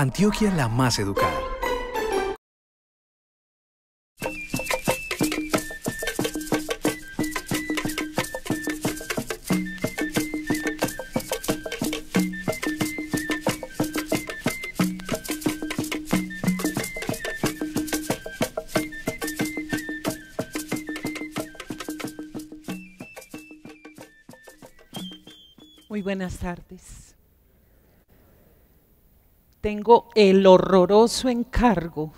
Antioquia la más educada. Muy buenas tardes. Tengo el horroroso encargo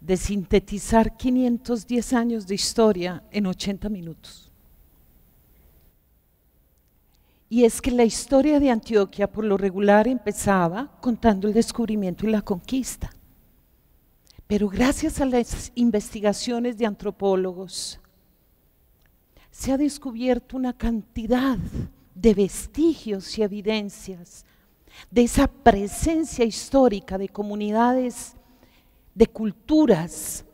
de sintetizar 510 años de historia en 80 minutos. Y es que la historia de Antioquia por lo regular empezaba contando el descubrimiento y la conquista. Pero gracias a las investigaciones de antropólogos, se ha descubierto una cantidad de vestigios y evidencias de esa presencia histórica de comunidades, de culturas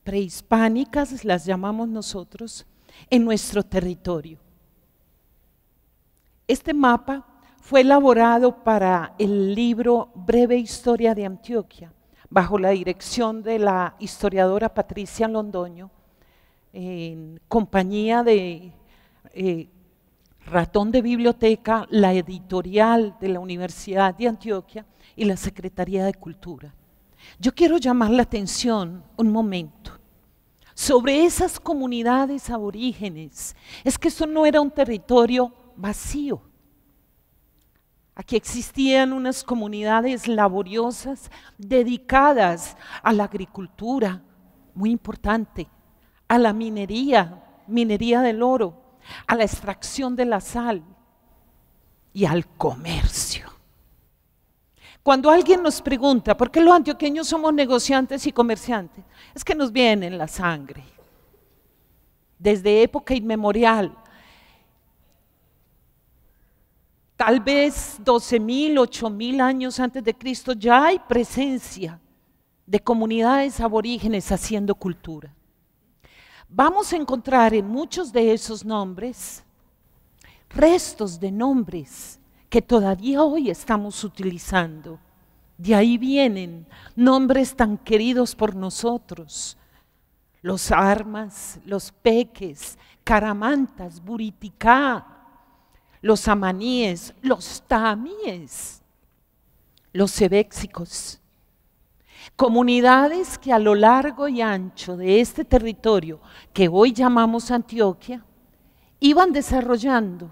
prehispánicas, las llamamos nosotros, en nuestro territorio. Este mapa fue elaborado para el libro Breve Historia de Antioquia, bajo la dirección de la historiadora Patricia Londoño, en compañía de Ratón de Biblioteca, la editorial de la Universidad de Antioquia y la Secretaría de Cultura. Yo quiero llamar la atención un momento sobre esas comunidades aborígenes. Es que eso no era un territorio vacío. Aquí existían unas comunidades laboriosas dedicadas a la agricultura, muy importante, a la minería del oro, a la extracción de la sal y al comercio. Cuando alguien nos pregunta ¿por qué los antioqueños somos negociantes y comerciantes? Es que nos viene en la sangre. Desde época inmemorial, tal vez 12.000, 8.000 años antes de Cristo, ya hay presencia de comunidades aborígenes haciendo cultura. Vamos a encontrar en muchos de esos nombres restos de nombres que todavía hoy estamos utilizando. De ahí vienen nombres tan queridos por nosotros: los Armas, los Peques, Caramantas, Buriticá, los Amaníes, los Tamíes, los Cebéxicos. Comunidades que a lo largo y ancho de este territorio que hoy llamamos Antioquia, iban desarrollando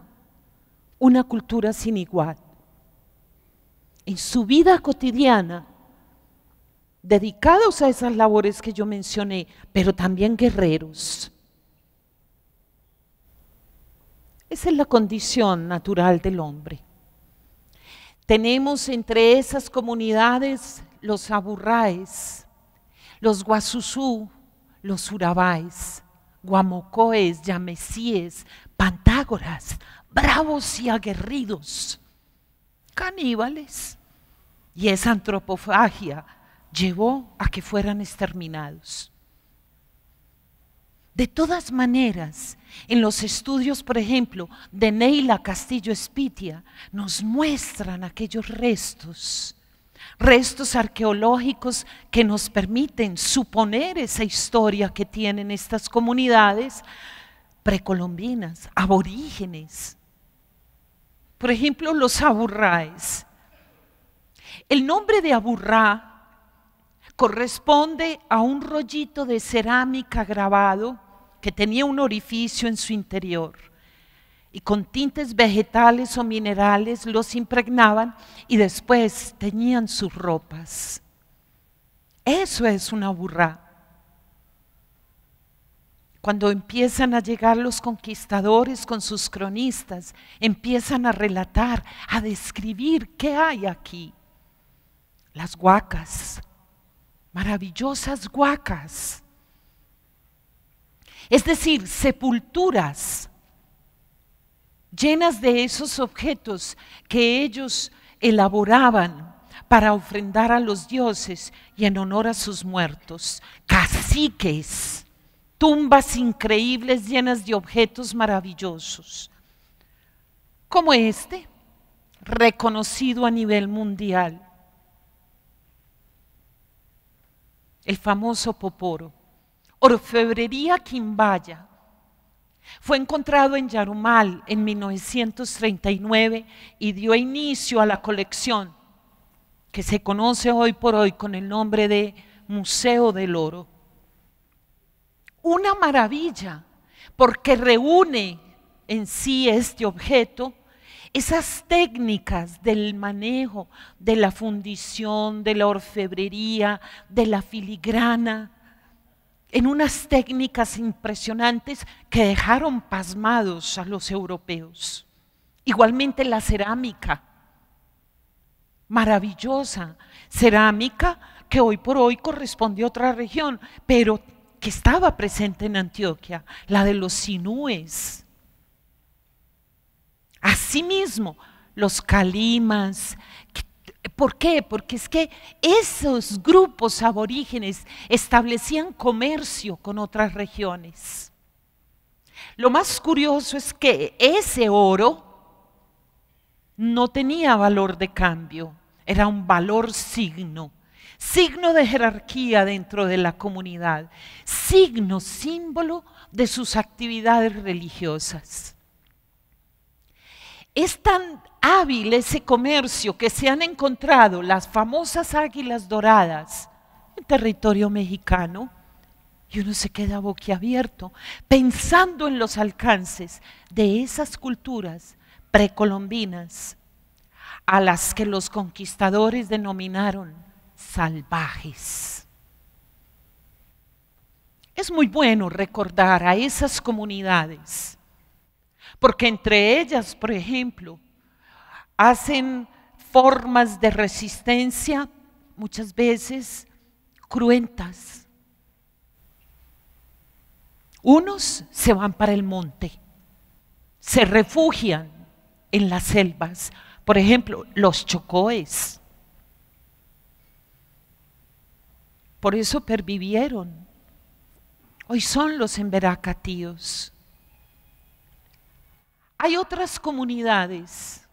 una cultura sin igual. En su vida cotidiana, dedicados a esas labores que yo mencioné, pero también guerreros. Esa es la condición natural del hombre. Tenemos entre esas comunidades los aburráes, los guasusú, los urabáes, guamocoes, yamesíes, pantágoras, bravos y aguerridos, caníbales. Y esa antropofagia llevó a que fueran exterminados. De todas maneras, en los estudios, por ejemplo, de Neila Castillo Espitia, nos muestran aquellos restos arqueológicos que nos permiten suponer esa historia que tienen estas comunidades precolombinas, aborígenes. Por ejemplo, los aburráes. El nombre de aburrá corresponde a un rollito de cerámica grabado que tenía un orificio en su interior, y con tintes vegetales o minerales los impregnaban y después teñían sus ropas. Eso es una aburrá. Cuando empiezan a llegar los conquistadores con sus cronistas, empiezan a relatar, a describir qué hay aquí. Las huacas, maravillosas huacas. Es decir, sepulturas llenas de esos objetos que ellos elaboraban para ofrendar a los dioses y en honor a sus muertos. Caciques, tumbas increíbles llenas de objetos maravillosos. Como este, reconocido a nivel mundial, el famoso poporo. Orfebrería quimbaya. Fue encontrado en Yarumal en 1939 y dio inicio a la colección que se conoce hoy por hoy con el nombre de Museo del Oro. Una maravilla, porque reúne en sí este objeto esas técnicas del manejo, de la fundición, de la orfebrería, de la filigrana, en unas técnicas impresionantes que dejaron pasmados a los europeos. Igualmente la cerámica, maravillosa, cerámica que hoy por hoy corresponde a otra región, pero que estaba presente en Antioquia, la de los sinúes. Asimismo, los calimas. ¿Por qué? Porque es que esos grupos aborígenes establecían comercio con otras regiones. Lo más curioso es que ese oro no tenía valor de cambio, era un valor signo de jerarquía dentro de la comunidad, símbolo de sus actividades religiosas. Es tan hábil ese comercio que se han encontrado las famosas águilas doradas en territorio mexicano y uno se queda boquiabierto pensando en los alcances de esas culturas precolombinas a las que los conquistadores denominaron salvajes. Es muy bueno recordar a esas comunidades, porque entre ellas, por ejemplo, hacen formas de resistencia muchas veces cruentas. Unos se van para el monte, se refugian en las selvas, por ejemplo, los chocoes. Por eso pervivieron. Hoy son los emberacatíos. Hay otras comunidades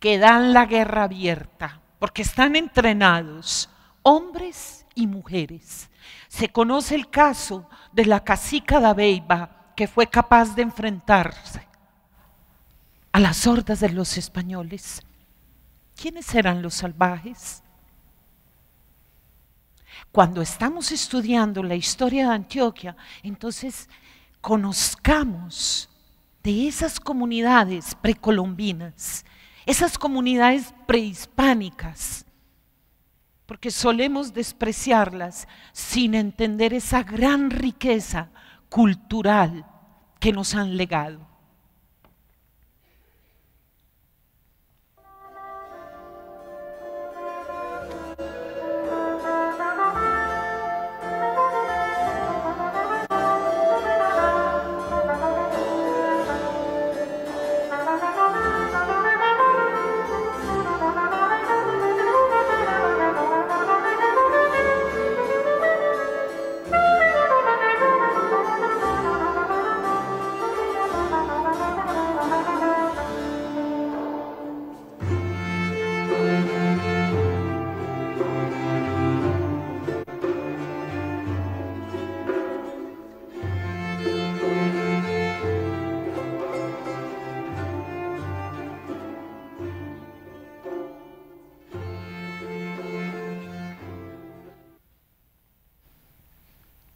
que dan la guerra abierta porque están entrenados, hombres y mujeres. Se conoce el caso de la cacica de Abeiba, que fue capaz de enfrentarse a las hordas de los españoles. ¿Quiénes eran los salvajes? Cuando estamos estudiando la historia de Antioquia, entonces conozcamos de esas comunidades precolombinas, esas comunidades prehispánicas, porque solemos despreciarlas sin entender esa gran riqueza cultural que nos han legado.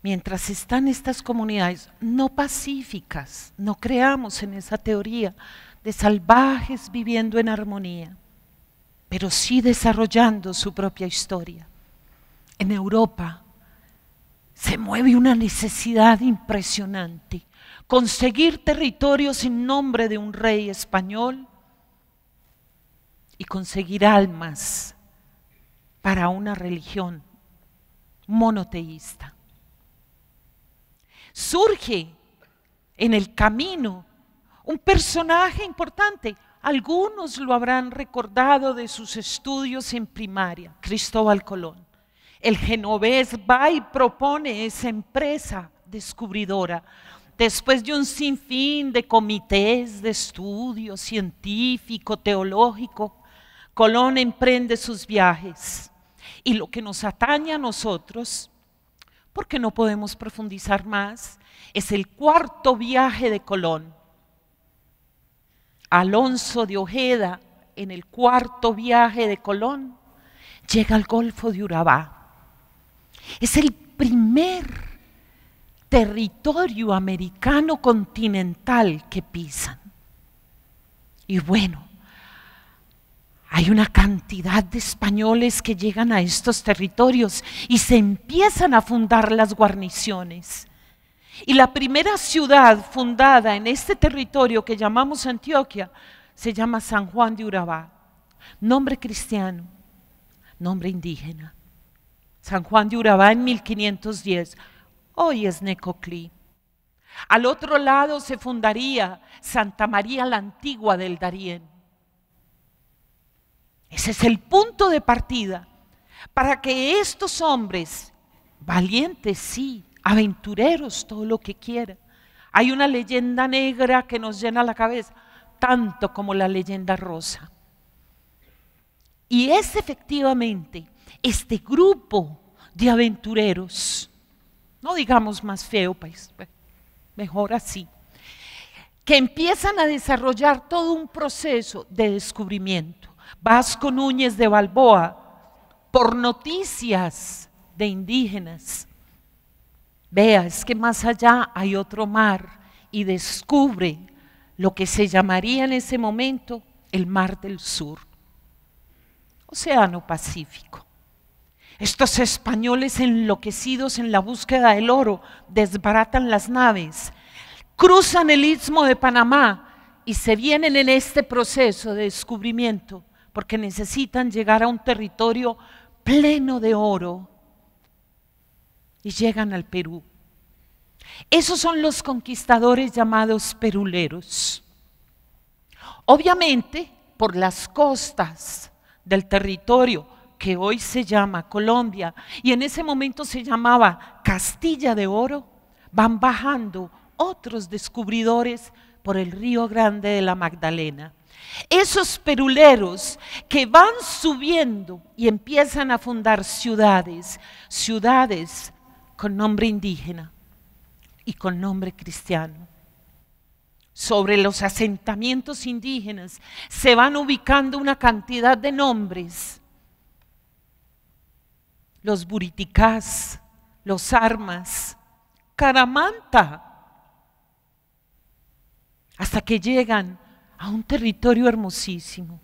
Mientras están estas comunidades no pacíficas, no creamos en esa teoría de salvajes viviendo en armonía, pero sí desarrollando su propia historia. En Europa se mueve una necesidad impresionante, conseguir territorios en nombre de un rey español y conseguir almas para una religión monoteísta. Surge en el camino un personaje importante, algunos lo habrán recordado de sus estudios en primaria, Cristóbal Colón. El genovés va y propone esa empresa descubridora después de un sinfín de comités de estudio científico, teológico, Colón emprende sus viajes. Y lo que nos atañe a nosotros, porque no podemos profundizar más, es el cuarto viaje de Colón. Alonso de Ojeda, en el cuarto viaje de Colón, llega al Golfo de Urabá. Es el primer territorio americano continental que pisan. Y bueno, hay una cantidad de españoles que llegan a estos territorios y se empiezan a fundar las guarniciones. Y la primera ciudad fundada en este territorio que llamamos Antioquia se llama San Juan de Urabá. Nombre cristiano, nombre indígena. San Juan de Urabá en 1510. Hoy es Necoclí. Al otro lado se fundaría Santa María la Antigua del Darién. Ese es el punto de partida para que estos hombres, valientes sí, aventureros, todo lo que quiera. Hay una leyenda negra que nos llena la cabeza, tanto como la leyenda rosa. Y es efectivamente este grupo de aventureros, no digamos más feo, pues, mejor así, que empiezan a desarrollar todo un proceso de descubrimiento. Vasco Núñez de Balboa, por noticias de indígenas, vea, es que más allá hay otro mar, y descubre lo que se llamaría en ese momento el Mar del Sur, Océano Pacífico. Estos españoles enloquecidos en la búsqueda del oro desbaratan las naves, cruzan el Istmo de Panamá y se vienen en este proceso de descubrimiento porque necesitan llegar a un territorio pleno de oro y llegan al Perú. Esos son los conquistadores llamados peruleros. Obviamente, por las costas del territorio que hoy se llama Colombia y en ese momento se llamaba Castilla de Oro, van bajando otros descubridores por el Río Grande de la Magdalena. Esos peruleros que van subiendo y empiezan a fundar ciudades con nombre indígena y con nombre cristiano. Sobre los asentamientos indígenas se van ubicando una cantidad de nombres: los Buriticás, los Armas, Caramanta, hasta que llegan a un territorio hermosísimo,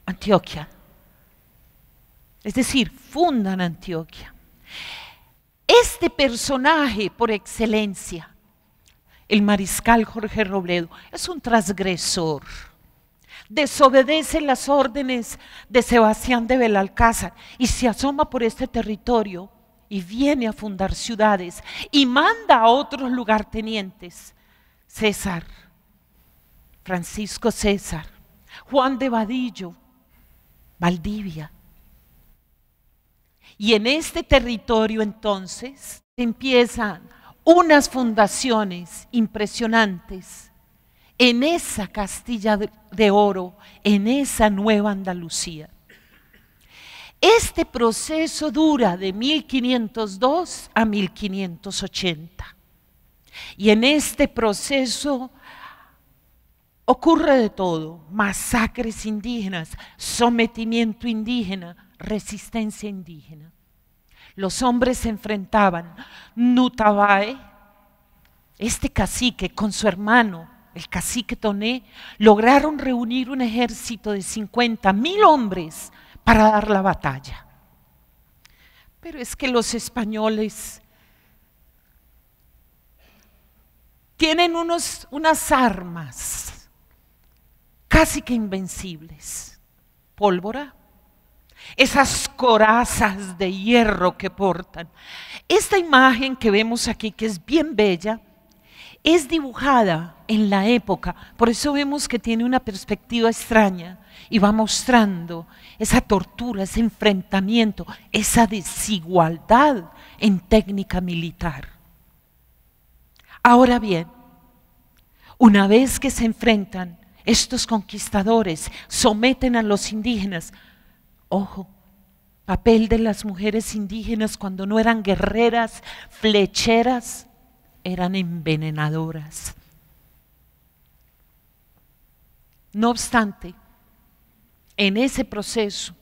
Antioquia. Es decir, fundan Antioquia. Este personaje por excelencia, el mariscal Jorge Robledo, es un transgresor. Desobedece las órdenes de Sebastián de Belalcázar y se asoma por este territorio y viene a fundar ciudades y manda a otros lugartenientes: César, Francisco César, Juan de Vadillo, Valdivia. Y en este territorio entonces empiezan unas fundaciones impresionantes en esa Castilla de Oro, en esa Nueva Andalucía. Este proceso dura de 1502 a 1580. Y en este proceso ocurre de todo: masacres indígenas, sometimiento indígena, resistencia indígena. Los hombres se enfrentaban. Nutabae, este cacique con su hermano, el cacique Toné, lograron reunir un ejército de 50,000 hombres para dar la batalla. Pero es que los españoles tienen unas armas casi que invencibles: pólvora, esas corazas de hierro que portan. Esta imagen que vemos aquí, que es bien bella, es dibujada en la época, por eso vemos que tiene una perspectiva extraña y va mostrando esa tortura, ese enfrentamiento, esa desigualdad en técnica militar. Ahora bien, Una vez que se enfrentan, estos conquistadores someten a los indígenas. Ojo, papel de las mujeres indígenas cuando no eran guerreras, flecheras, eran envenenadoras. No obstante, en ese proceso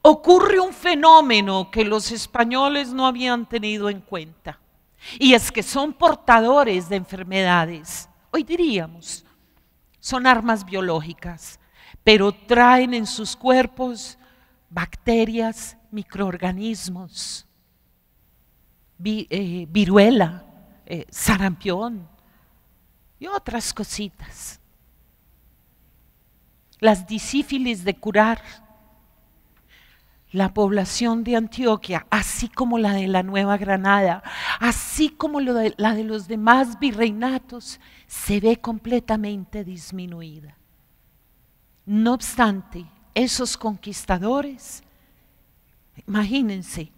ocurre un fenómeno que los españoles no habían tenido en cuenta, y es que son portadores de enfermedades. Hoy diríamos, son armas biológicas, pero traen en sus cuerpos bacterias, microorganismos, viruela, sarampión y otras cositas. Las disífilis de curar. La población de Antioquia, así como la de la Nueva Granada, así como la de los demás virreinatos, se ve completamente disminuida. No obstante, esos conquistadores, imagínense,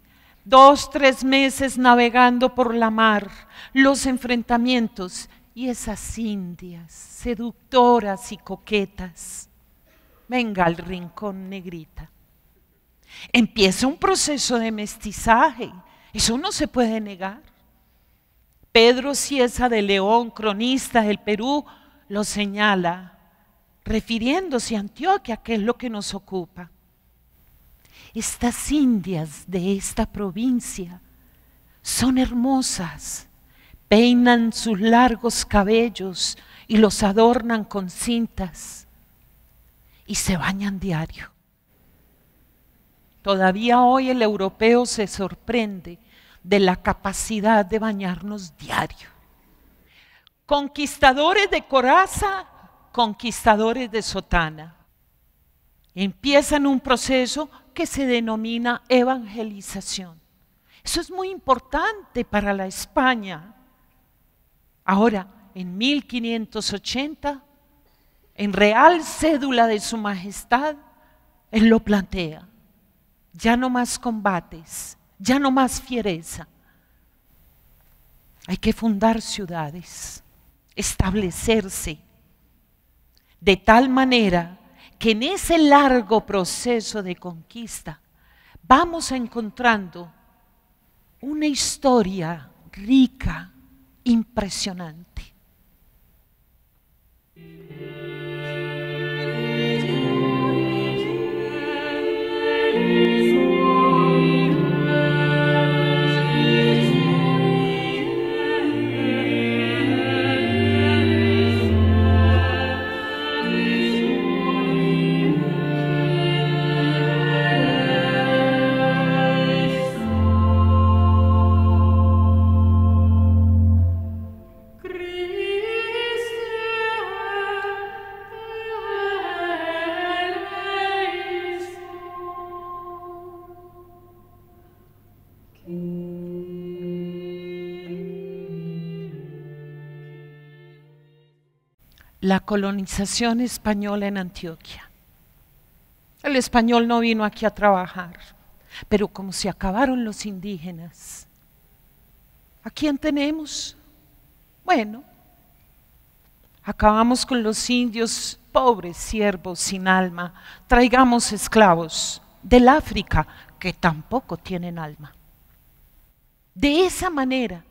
2, 3 meses navegando por la mar, los enfrentamientos y esas indias seductoras y coquetas. Venga al rincón, negrita. Empieza un proceso de mestizaje, eso no se puede negar. Pedro Cieza de León, cronista del Perú, lo señala, refiriéndose a Antioquia, que es lo que nos ocupa. Estas indias de esta provincia son hermosas, peinan sus largos cabellos y los adornan con cintas y se bañan diario. Todavía hoy el europeo se sorprende de la capacidad de bañarnos diario. Conquistadores de coraza, conquistadores de sotana. Empiezan un proceso que se denomina evangelización. Eso es muy importante para la España. Ahora, en 1580, en Real Cédula de Su Majestad, él lo plantea. Ya no más combates, ya no más fiereza. Hay que fundar ciudades, establecerse, de tal manera que en ese largo proceso de conquista vamos encontrando una historia rica, impresionante. La colonización española en Antioquia. El español no vino aquí a trabajar, pero como se acabaron los indígenas, ¿a quién tenemos? Bueno, acabamos con los indios pobres, siervos, sin alma. Traigamos esclavos del África que tampoco tienen alma. De esa manera,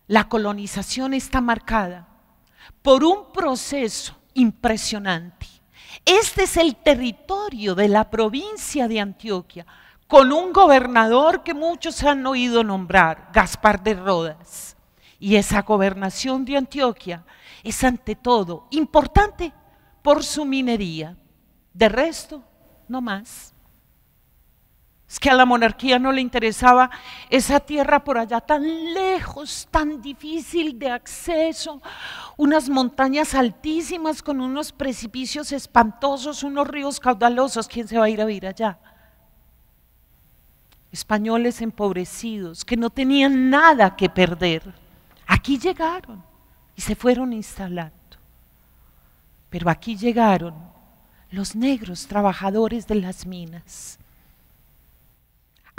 la colonización está marcada por un proceso impresionante. Este es el territorio de la provincia de Antioquia, con un gobernador que muchos han oído nombrar, Gaspar de Rodas. Y esa gobernación de Antioquia es ante todo importante por su minería. De resto, no más. Es que a la monarquía no le interesaba esa tierra por allá tan lejos, tan difícil de acceso, unas montañas altísimas con unos precipicios espantosos, unos ríos caudalosos. ¿Quién se va a ir a vivir allá? Españoles empobrecidos que no tenían nada que perder. Aquí llegaron y se fueron instalando. Pero aquí llegaron los negros trabajadores de las minas.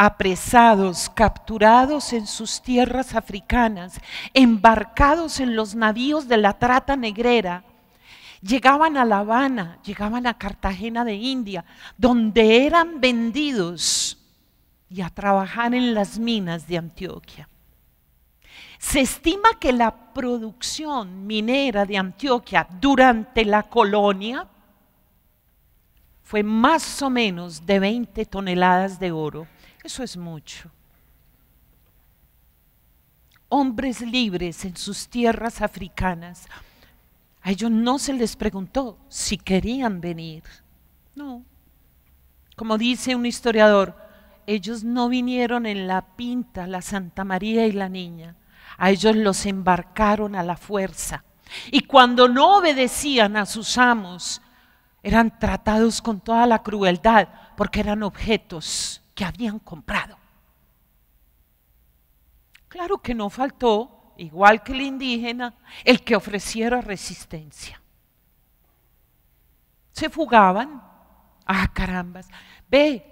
apresados, capturados en sus tierras africanas, embarcados en los navíos de la trata negrera, llegaban a La Habana, llegaban a Cartagena de India, donde eran vendidos y a trabajar en las minas de Antioquia. Se estima que la producción minera de Antioquia durante la colonia fue más o menos de 20 toneladas de oro. Eso es mucho. Hombres libres en sus tierras africanas, a ellos no se les preguntó si querían venir. No. Como dice un historiador, ellos no vinieron en la Pinta, la Santa María y la Niña. A ellos los embarcaron a la fuerza. Y cuando no obedecían a sus amos, eran tratados con toda la crueldad, porque eran objetos que habían comprado. Claro que no faltó, igual que el indígena, el que ofreciera resistencia. Se fugaban. Ah, carambas. Ve,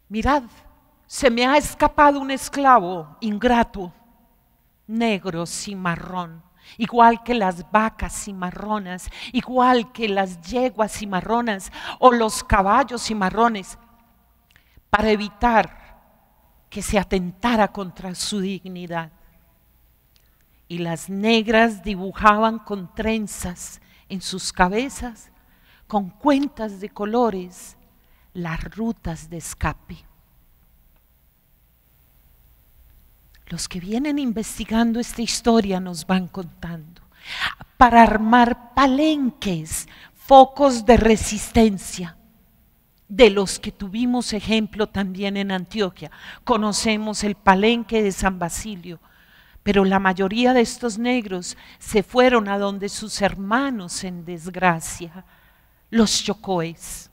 mirad, se me ha escapado un esclavo ingrato, negro cimarrón, igual que las vacas cimarronas, igual que las yeguas cimarronas o los caballos cimarrones, para evitar que se atentara contra su dignidad. Y las negras dibujaban con trenzas en sus cabezas, con cuentas de colores, las rutas de escape. Los que vienen investigando esta historia nos van contando, para armar palenques, focos de resistencia, de los que tuvimos ejemplo también en Antioquia. Conocemos el palenque de San Basilio, pero la mayoría de estos negros se fueron a donde sus hermanos en desgracia, los chocoes,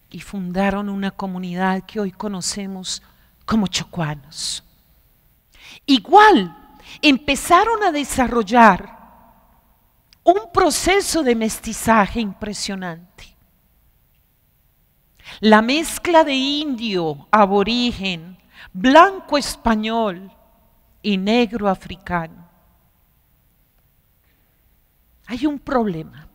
y fundaron una comunidad que hoy conocemos como chocuanos. Igual empezaron a desarrollar un proceso de mestizaje impresionante. La mezcla de indio, aborigen, blanco español y negro africano. Hay un problema.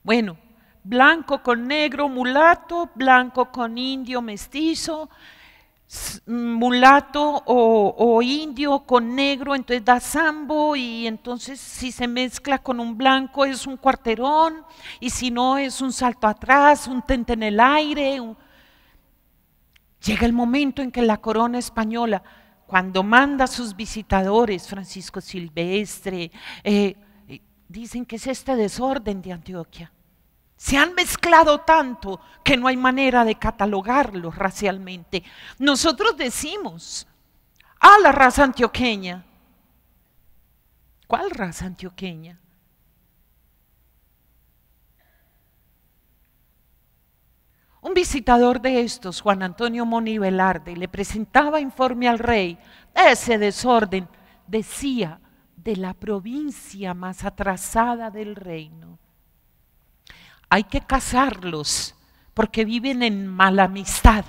Bueno, blanco con negro, mulato, blanco con indio, mestizo, mulato o indio con negro, entonces da sambo, y entonces si se mezcla con un blanco es un cuarterón, y si no es un salto atrás, un tente en el aire. Llega el momento en que la corona española, cuando manda a sus visitadores, Francisco Silvestre, dicen que es este desorden de Antioquia. Se han mezclado tanto que no hay manera de catalogarlos racialmente. Nosotros decimos, la raza antioqueña. ¿Cuál raza antioqueña? Un visitador de estos, Juan Antonio Moni Velarde, le presentaba informe al rey de ese desorden, decía, de la provincia más atrasada del reino. Hay que casarlos porque viven en mala amistad,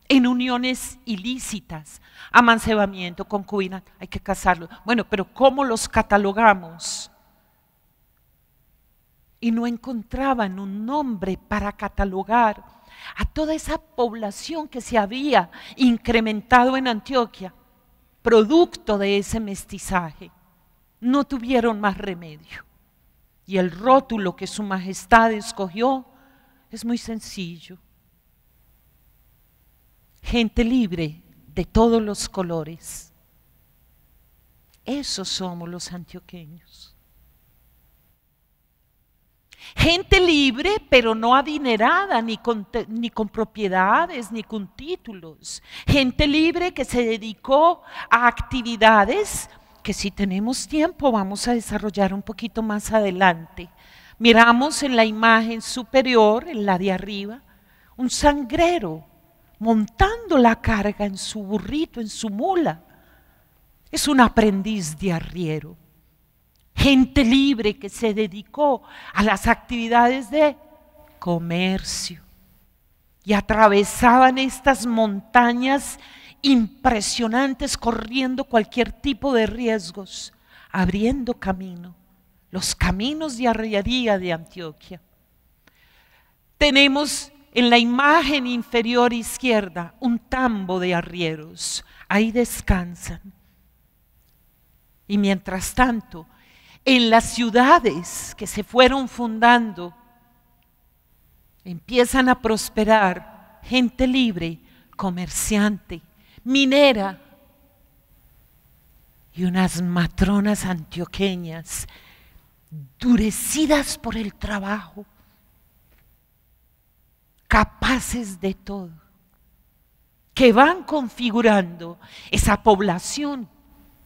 en uniones ilícitas, amancebamiento, concubinato, hay que casarlos. Bueno, pero ¿cómo los catalogamos? Y no encontraban un nombre para catalogar a toda esa población que se había incrementado en Antioquia, producto de ese mestizaje. No tuvieron más remedio. Y el rótulo que su majestad escogió es muy sencillo. Gente libre de todos los colores. Esos somos los antioqueños. Gente libre, pero no adinerada, ni con propiedades, ni con títulos. Gente libre que se dedicó a actividades que, si tenemos tiempo, vamos a desarrollar un poquito más adelante. Miramos en la imagen superior, en la de arriba, un sangrero montando la carga en su burrito, en su mula. Es un aprendiz de arriero. Gente libre que se dedicó a las actividades de comercio. Y atravesaban estas montañas impresionantes, corriendo cualquier tipo de riesgos, abriendo camino, los caminos de arriería de Antioquia. Tenemos en la imagen inferior izquierda un tambo de arrieros, ahí descansan. Y mientras tanto, en las ciudades que se fueron fundando, empiezan a prosperar gente libre, comerciante, minera y unas matronas antioqueñas endurecidas por el trabajo, capaces de todo, que van configurando esa población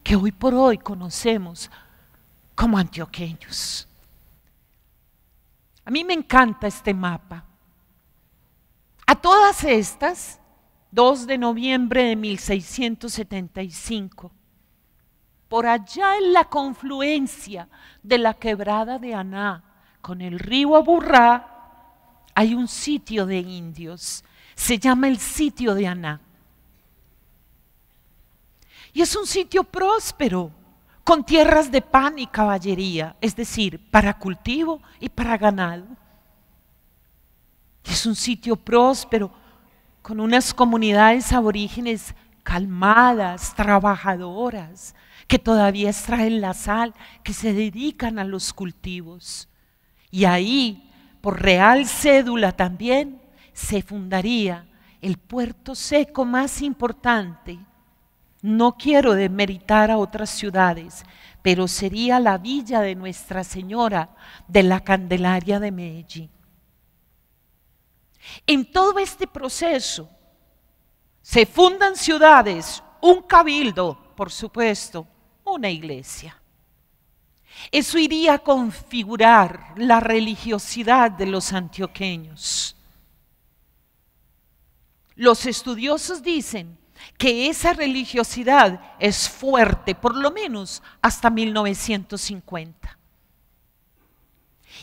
que hoy por hoy conocemos como antioqueños. A mí me encanta este mapa. A todas estas, 2 de noviembre de 1675, por allá en la confluencia de la quebrada de Aná con el río Aburrá, hay un sitio de indios, se llama el sitio de Aná. Y es un sitio próspero, con tierras de pan y caballería, es decir, para cultivo y para ganado. Es un sitio próspero, con unas comunidades aborígenes calmadas, trabajadoras, que todavía extraen la sal, que se dedican a los cultivos. Y ahí, por real cédula también, se fundaría el puerto seco más importante. No quiero demeritar a otras ciudades, pero sería la villa de Nuestra Señora de la Candelaria de Medellín. En todo este proceso se fundan ciudades, un cabildo, por supuesto, una iglesia. Eso iría a configurar la religiosidad de los antioqueños. Los estudiosos dicen que esa religiosidad es fuerte, por lo menos hasta 1950.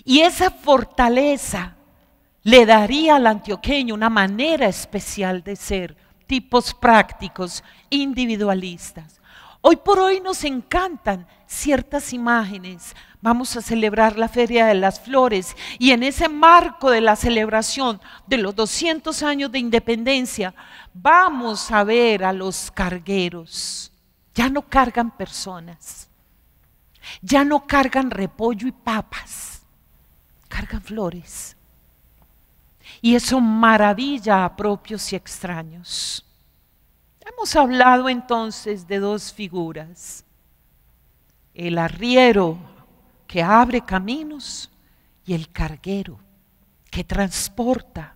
Y esa fortaleza le daría al antioqueño una manera especial de ser, tipos prácticos, individualistas. Hoy por hoy nos encantan ciertas imágenes. Vamos a celebrar la Feria de las Flores y en ese marco de la celebración de los 200 años de independencia, vamos a ver a los cargueros. Ya no cargan personas, ya no cargan repollo y papas, cargan flores. Y eso maravilla a propios y extraños. Hemos hablado entonces de dos figuras: el arriero que abre caminos y el carguero que transporta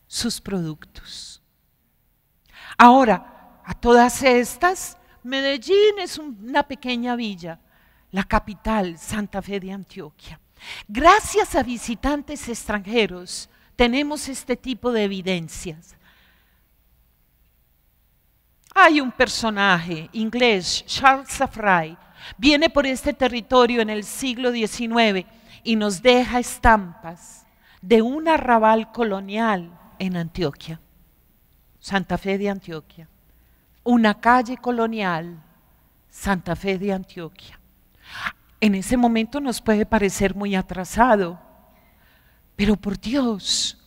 sus productos. Ahora, a todas estas, Medellín es una pequeña villa, la capital, Santa Fe de Antioquia. Gracias a visitantes extranjeros tenemos este tipo de evidencias. Hay un personaje inglés, Charles Safrai, viene por este territorio en el siglo XIX y nos deja estampas de un arrabal colonial en Antioquia, Santa Fe de Antioquia, una calle colonial, Santa Fe de Antioquia. En ese momento nos puede parecer muy atrasado, pero por Dios,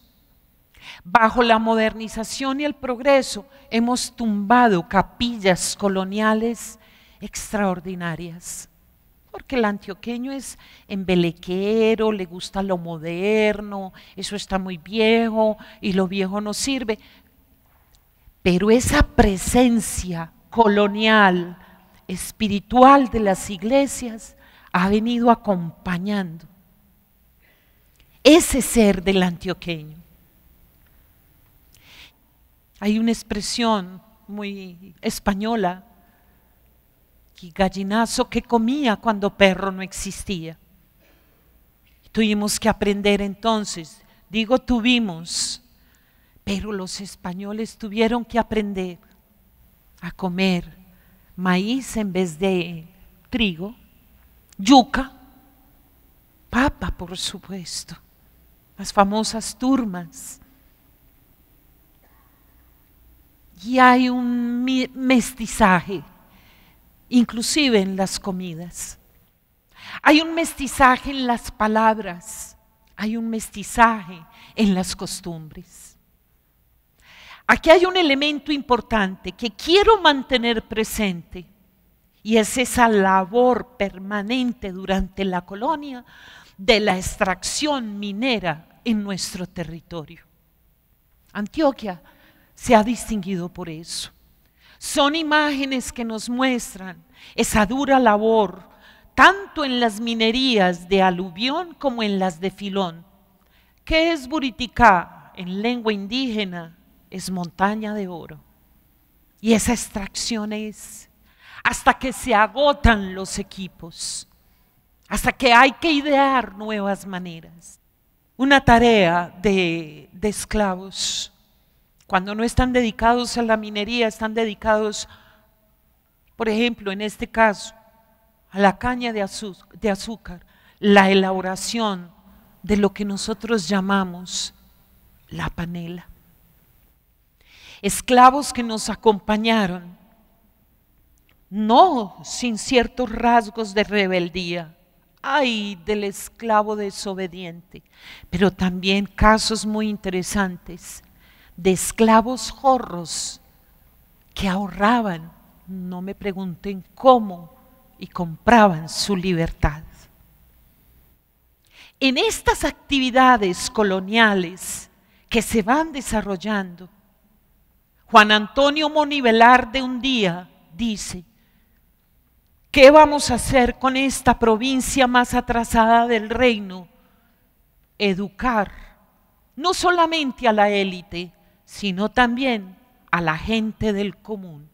bajo la modernización y el progreso hemos tumbado capillas coloniales extraordinarias, porque el antioqueño es embelequero, le gusta lo moderno, eso está muy viejo y lo viejo no sirve, pero esa presencia colonial, espiritual de las iglesias ha venido acompañando ese ser del antioqueño. Hay una expresión muy española, y gallinazo que comía cuando perro no existía. Tuvimos que aprender entonces, digo tuvimos, pero los españoles tuvieron que aprender a comer maíz en vez de trigo, yuca, papa por supuesto, las famosas turmas. Y hay un mestizaje, inclusive en las comidas. Hay un mestizaje en las palabras, hay un mestizaje en las costumbres. Aquí hay un elemento importante que quiero mantener presente, y es esa labor permanente durante la colonia de la extracción minera en nuestro territorio. Antioquia se ha distinguido por eso. Son imágenes que nos muestran esa dura labor, tanto en las minerías de aluvión como en las de filón. ¿Qué es Buriticá? En lengua indígena es montaña de oro. Y esa extracción es hasta que se agotan los equipos, hasta que hay que idear nuevas maneras. Una tarea de esclavos. Cuando no están dedicados a la minería, están dedicados, por ejemplo, en este caso, a la caña de azúcar, la elaboración de lo que nosotros llamamos la panela. Esclavos que nos acompañaron, no sin ciertos rasgos de rebeldía, ay del esclavo desobediente, pero también casos muy interesantes de esclavos jorros que ahorraban, no me pregunten cómo, y compraban su libertad. En estas actividades coloniales que se van desarrollando, Juan Antonio Moni Velarde un día dice: ¿qué vamos a hacer con esta provincia más atrasada del reino? Educar no solamente a la élite, sino también a la gente del común.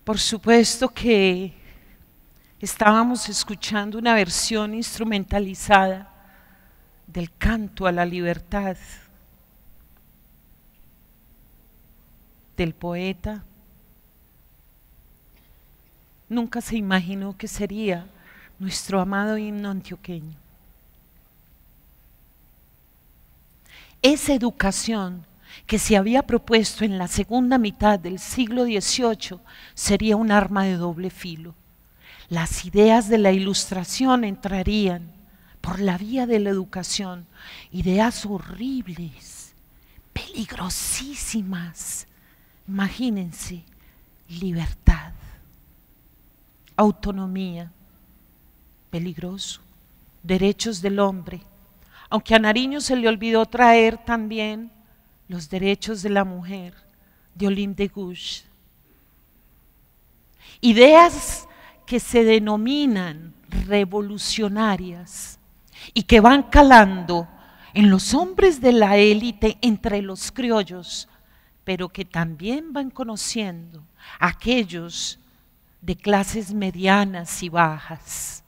Por supuesto que estábamos escuchando una versión instrumentalizada del canto a la libertad del poeta. Nunca se imaginó que sería nuestro amado himno antioqueño. Esa educación que se había propuesto en la segunda mitad del siglo XVIII sería un arma de doble filo. Las ideas de la Ilustración entrarían por la vía de la educación, ideas horribles, peligrosísimas. Imagínense, libertad, autonomía, peligroso, derechos del hombre, aunque a Nariño se le olvidó traer también los derechos de la mujer, de Olympe de Gouges. Ideas que se denominan revolucionarias y que van calando en los hombres de la élite entre los criollos, pero que también van conociendo a aquellos de clases medianas y bajas.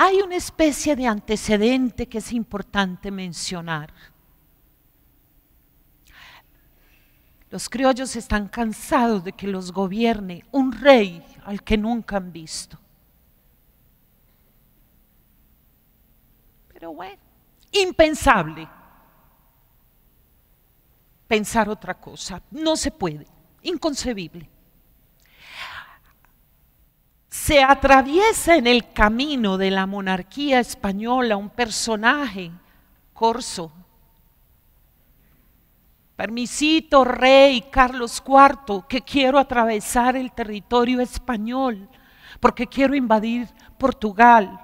Hay una especie de antecedente que es importante mencionar. Los criollos están cansados de que los gobierne un rey al que nunca han visto. Pero bueno, impensable pensar otra cosa, no se puede, inconcebible. Se atraviesa en el camino de la monarquía española un personaje, Corso, permisito, rey Carlos IV, que quiero atravesar el territorio español, porque quiero invadir Portugal.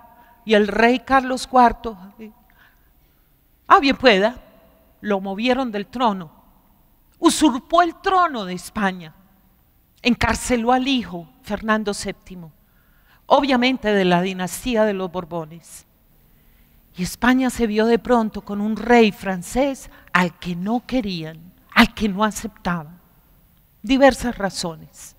Y el rey Carlos IV, bien pueda, lo movieron del trono, usurpó el trono de España, encarceló al hijo Fernando VII, obviamente de la dinastía de los Borbones. Y España se vio de pronto con un rey francés al que no querían, al que no aceptaban. Diversas razones.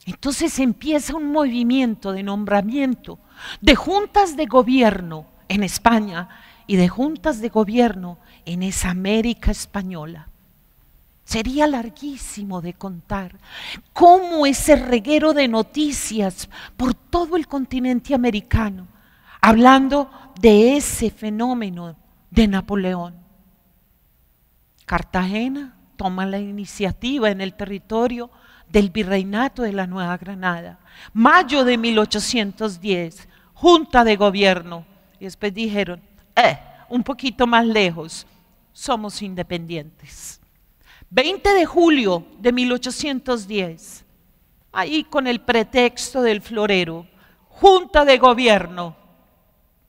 Entonces empieza un movimiento de nombramiento de juntas de gobierno en España y de juntas de gobierno en esa América española. Sería larguísimo de contar cómo ese reguero de noticias por todo el continente americano, hablando de ese fenómeno de Napoleón. Cartagena toma la iniciativa en el territorio del Virreinato de la Nueva Granada. Mayo de 1810, Junta de Gobierno. Y después dijeron, un poquito más lejos, somos independientes. 20 de julio de 1810, ahí con el pretexto del florero, Junta de Gobierno.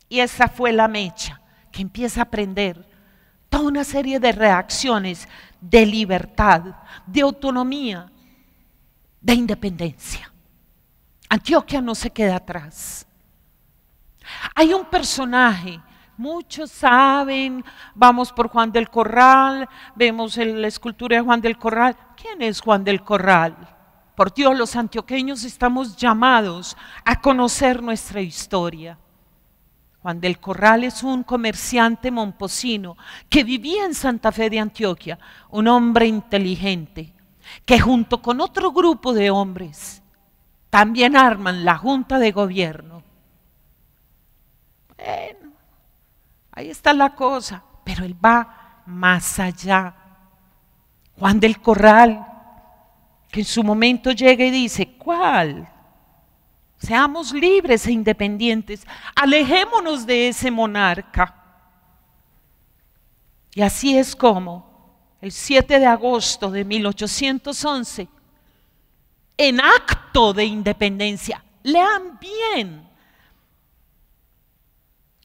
Y esa fue la mecha que empieza a prender toda una serie de reacciones de libertad, de autonomía, de independencia. Antioquia no se queda atrás. Hay un personaje, muchos saben, vamos por Juan del Corral, vemos la escultura de Juan del Corral. ¿Quién es Juan del Corral? Por Dios, los antioqueños estamos llamados a conocer nuestra historia. Juan del Corral es un comerciante momposino que vivía en Santa Fe de Antioquia, un hombre inteligente, que junto con otro grupo de hombres también arman la Junta de Gobierno. Bueno, ahí está la cosa, pero él va más allá. Juan del Corral, que en su momento llega y dice, ¿cuál? Seamos libres e independientes, alejémonos de ese monarca. Y así es como el 7 de agosto de 1811, en acto de independencia, lean bien,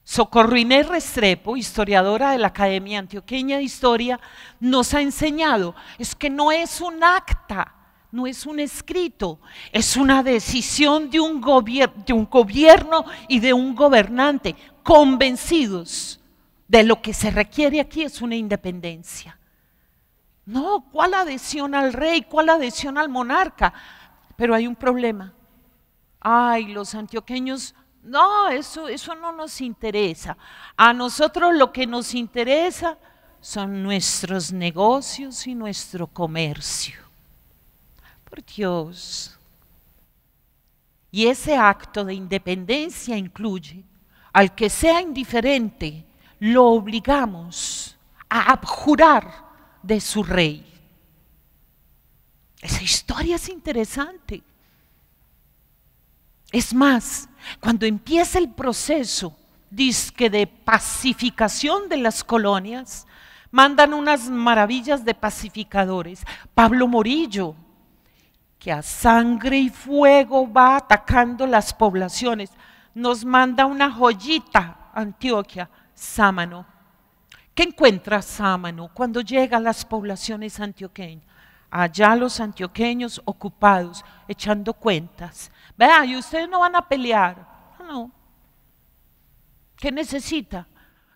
Socorro Inés Restrepo, historiadora de la Academia Antioqueña de Historia, nos ha enseñado, es que no es un acta, no es un escrito, es una decisión de un gobierno y de un gobernante, convencidos de lo que se requiere aquí es una independencia. No, ¿cuál adhesión al rey? ¿Cuál adhesión al monarca? Pero hay un problema. Ay, los antioqueños, no, eso no nos interesa. A nosotros lo que nos interesa son nuestros negocios y nuestro comercio. Por Dios. Y ese acto de independencia incluye al que sea indiferente, lo obligamos a abjurar de su rey. Esa historia es interesante. Es más, cuando empieza el proceso dizque de pacificación de las colonias, mandan unas maravillas de pacificadores. Pablo Morillo, que a sangre y fuego va atacando las poblaciones, nos manda una joyita, Antioquia, Sámano. ¿Qué encuentra Sámano cuando llega a las poblaciones antioqueñas? Allá los antioqueños ocupados, echando cuentas. Vea, y ustedes no van a pelear. No. ¿Qué necesita?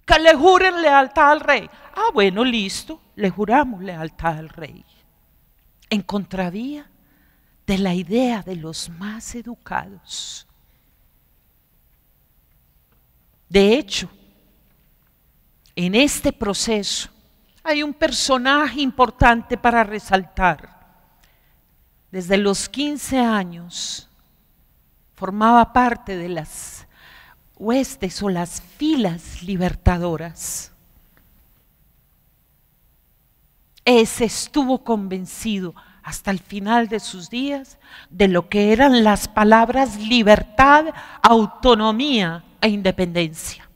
Que le juren lealtad al rey. Bueno, listo, le juramos lealtad al rey. En contravía de la idea de los más educados. De hecho, en este proceso hay un personaje importante para resaltar. Desde los 15 años formaba parte de las huestes o las filas libertadoras. Ese estuvo convencido hasta el final de sus días de lo que eran las palabras libertad, autonomía e independencia.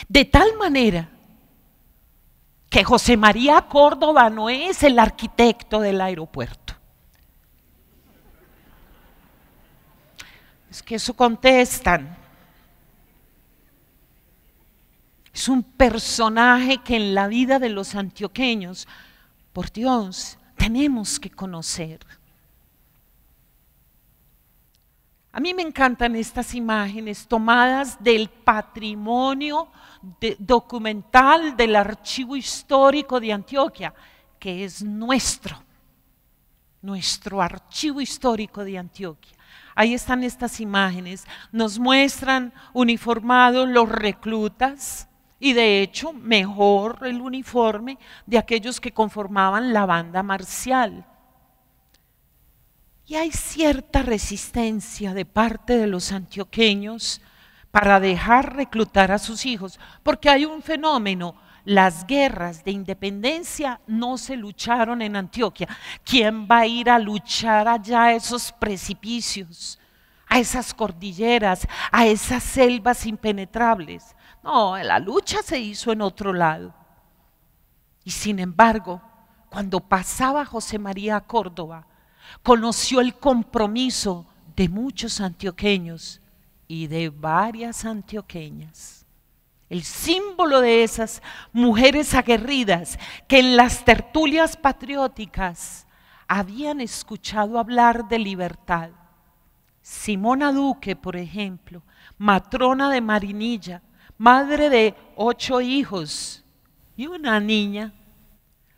De tal manera que José María Córdoba no es el arquitecto del aeropuerto. Es que eso contestan. Es un personaje que en la vida de los antioqueños, por Dios, tenemos que conocer. A mí me encantan estas imágenes tomadas del patrimonio documental del Archivo Histórico de Antioquia, que es nuestro Archivo Histórico de Antioquia. Ahí están estas imágenes, nos muestran uniformados los reclutas y de hecho mejor el uniforme de aquellos que conformaban la banda marcial. Y hay cierta resistencia de parte de los antioqueños para dejar reclutar a sus hijos, porque hay un fenómeno: las guerras de independencia no se lucharon en Antioquia. ¿Quién va a ir a luchar allá a esos precipicios, a esas cordilleras, a esas selvas impenetrables? No, la lucha se hizo en otro lado. Y sin embargo, cuando pasaba José María Córdoba, conoció el compromiso de muchos antioqueños y de varias antioqueñas. El símbolo de esas mujeres aguerridas que en las tertulias patrióticas habían escuchado hablar de libertad. Simona Duque, por ejemplo, matrona de Marinilla, madre de 8 hijos y una niña.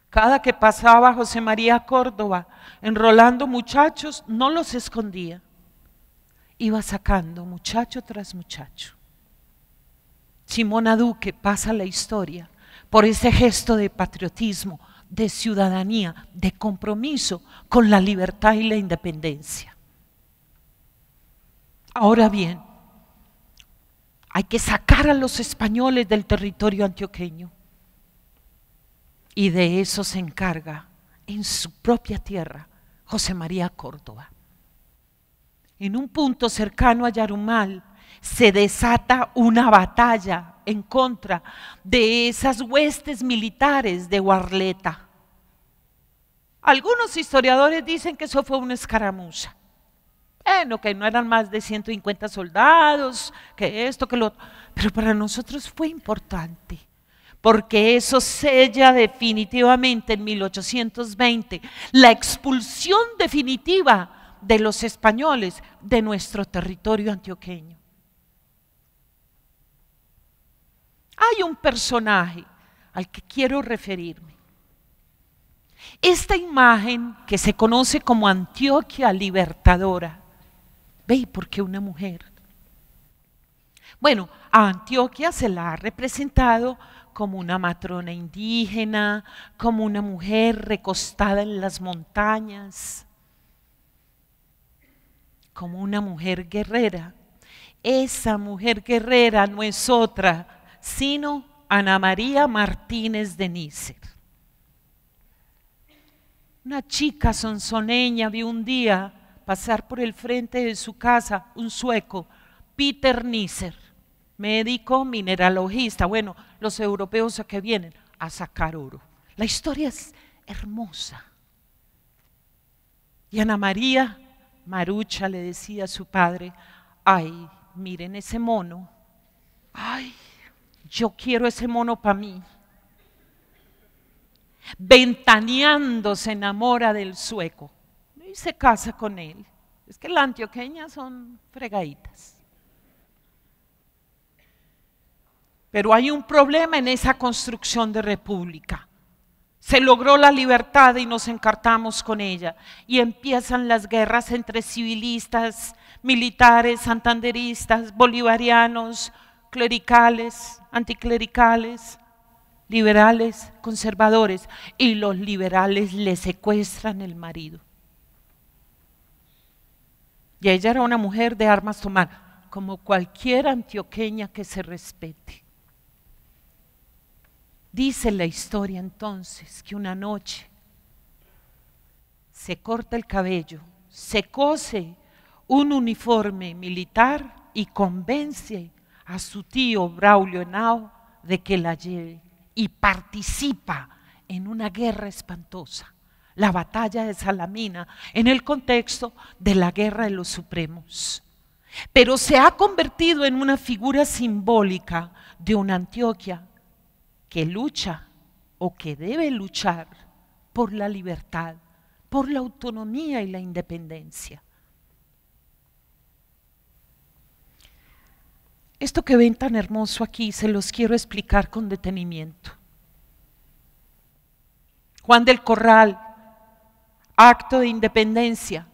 Cada que pasaba José María Córdoba enrolando muchachos, no los escondía. Iba sacando muchacho tras muchacho. Simona Duque pasa a la historia por ese gesto de patriotismo, de ciudadanía, de compromiso con la libertad y la independencia. Ahora bien, hay que sacar a los españoles del territorio antioqueño. Y de eso se encarga en su propia tierra José María Córdoba. En un punto cercano a Yarumal se desata una batalla en contra de esas huestes militares de Guarleta. Algunos historiadores dicen que eso fue una escaramuza. Bueno, que no eran más de 150 soldados, que esto, que lo otro. Pero para nosotros fue importante, porque eso sella definitivamente en 1820 la expulsión definitiva de los españoles de nuestro territorio antioqueño. Hay un personaje al que quiero referirme. Esta imagen que se conoce como Antioquia Libertadora. ¿Ve? ¿Por qué una mujer? Bueno, a Antioquia se la ha representado como una matrona indígena, como una mujer recostada en las montañas, como una mujer guerrera. Esa mujer guerrera no es otra sino Ana María Martínez de Nícer. Una chica sonzoneña vio un día pasar por el frente de su casa un sueco, Peter Nícer, médico mineralogista. Bueno, los europeos a qué vienen, a sacar oro. La historia es hermosa. Y Ana María Marucha le decía a su padre: ay, miren ese mono, ay, yo quiero ese mono para mí. Ventaneando se enamora del sueco y se casa con él. Es que las antioqueñas son fregaditas. Pero hay un problema en esa construcción de república. Se logró la libertad y nos encartamos con ella. Y empiezan las guerras entre civilistas, militares, santanderistas, bolivarianos, clericales, anticlericales, liberales, conservadores, y los liberales le secuestran el marido. Y ella era una mujer de armas tomar, como cualquier antioqueña que se respete. Dice la historia entonces que una noche se corta el cabello, se cose un uniforme militar y convence a su tío Braulio Henao de que la lleve. y participa en una guerra espantosa, la batalla de Salamina, en el contexto de la guerra de los supremos. Pero se ha convertido en una figura simbólica de una Antioquia que lucha o que debe luchar por la libertad, por la autonomía y la independencia. Esto que ven tan hermoso aquí se los quiero explicar con detenimiento. Juan del Corral, acto de independencia,